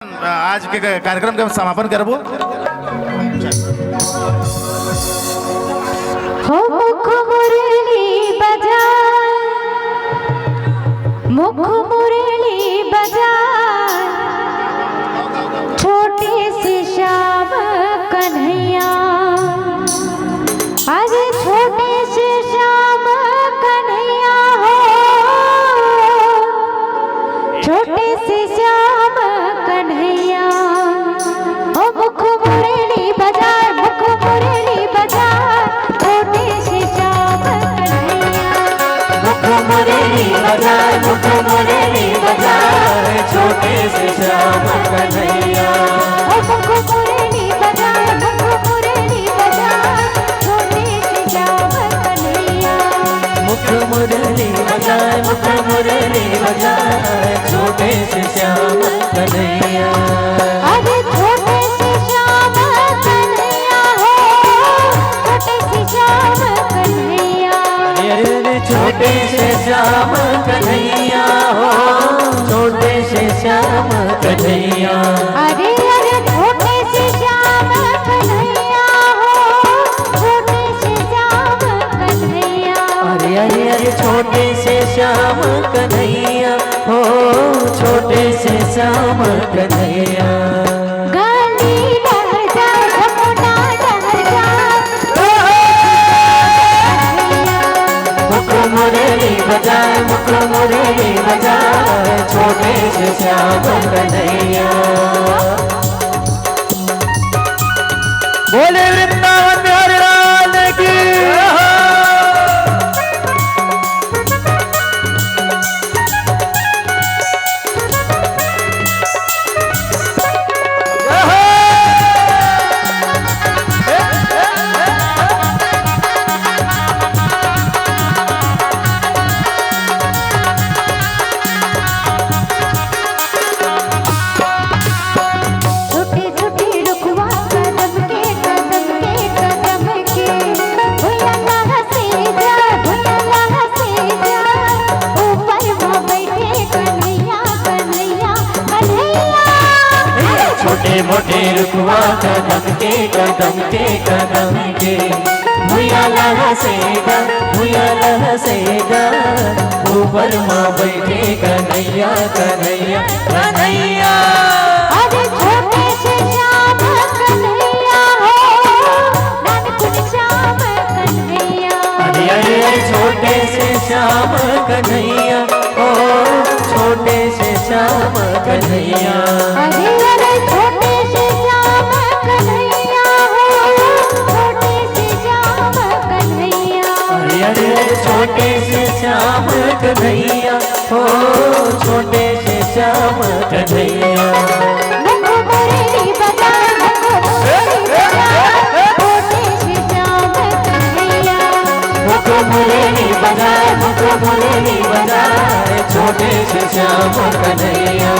आज के कार्यक्रम के समापन करबो। हो मुख मुरली बजा, मुख मुरली बजा, छोटे से श्याम कन्हैया। अरे छोटे से श्याम कन्हैया हो, छोटे से श्याम कन्हैया। हो मुख मुरली बजा, मुख मुरली बजा, छोटे से श्याम कन्हैया। मुख मुरली बजा, मुख मुरली बजा, छोटे से श्याम कन्हैया। हो मुख मुरली बजा, मुख मुरली बजा, छोटे से श्याम कन्हैया। मुख मुरली बजा, मुख मुरली बजा, छोटे से श्याम कन्हैया। अरे छोटे से श्याम कन्हैया हो, छोटे से श्याम कन्हैया। अरे छोटे से श्याम कन्हैया हो, छोटे से श्याम कन्हैया। अरे अरे छोटे से श्याम कन्हैया हो, छोटे से श्याम कन्हैया। अरे अरे अरे छोटे से श्याम कन्हैया हो, छोटे से श्याम कन्हैया। गली लहर जा, यमुना लहर जा, मुख मुरली बजा, मुख मुरली बजा, छोटे से श्याम कन्हैया। बोले वृंदावन बिहारी लाल की। छोटे छोटे रुखवा कदम के कदम के कदम के, भुया लहा से जा, भुया लहा से जा, ऊपर वहाँ बैठे कन्हैया कन्हैया कन्हैया। छोटे मोटे रुकवा कदम के कदम के कदम के, भूया लहा सेगा, भूया लहा सेगा, ऊपर माँ बैठे कन्हैया कन्हैया कन्हैया। अरे छोटे से श्याम कन्हैया हो, नानकुन श्याम कन्हैया। अरे अरे अरे छोटे से श्याम कन्हैया ओ, छोटे से श्याम कन्हैया। अरे अरे छोटे से श्याम कन्हैया हो, छोटे से श्याम कन्हैया। अरे अरे अरे छोटे से श्याम कन्हैया ओ, छोटे से श्याम कन्हैया। मुख मुरली बजा, मुख मुरली बजा, छोटे से श्याम कन्हैया। मुख मुरली बजा, मुख मुरली बजा, छोटे से श्याम कन्हैया।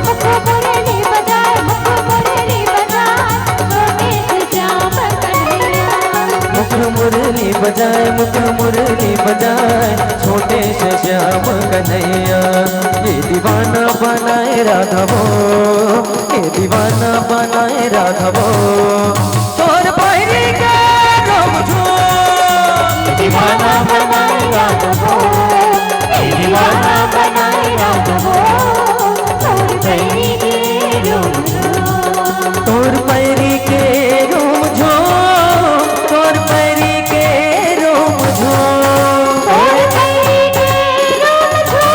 मुख मुरली बजा, मुख मुरली बजा, छोटे से श्याम कन्हैया। मुख मुरली बजाए, मुख मुरली बजाए, छोटे से श्याम कन्हैया। ये दीवाना बनाए राघवो, ये दीवाना बनाए राघवो, तोर पैरी के रोम छो। ये दीवाना बनाए राघवो, ये दीवाना बनाए राघवो, तोर पैरी के रोम छो, तोर पैरी के रोम छो, तोर पैरी के रोम छो, तोर पैरी के रोम छो,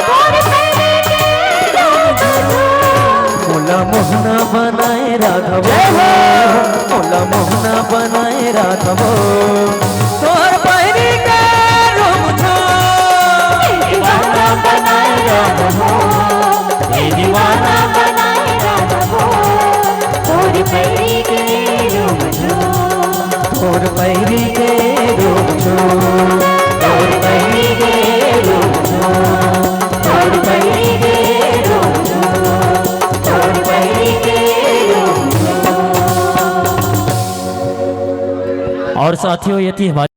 तोर पैरी के रोम छो। मोला मोहना बनाए राघवो, मोला मोहना बनाए राघवो, तोर पैरी के रोम छो। दीवाना बनाए राघवो, ये दीवाना बनाए राघवो, तोर पैरी के रोम छो, तोर पैरी के रोम छो, तोर पैरी के रोम छो, तोर पैरी के रोम छो, तोर पैरी के रोम छो। और साथियों ये थी हमारी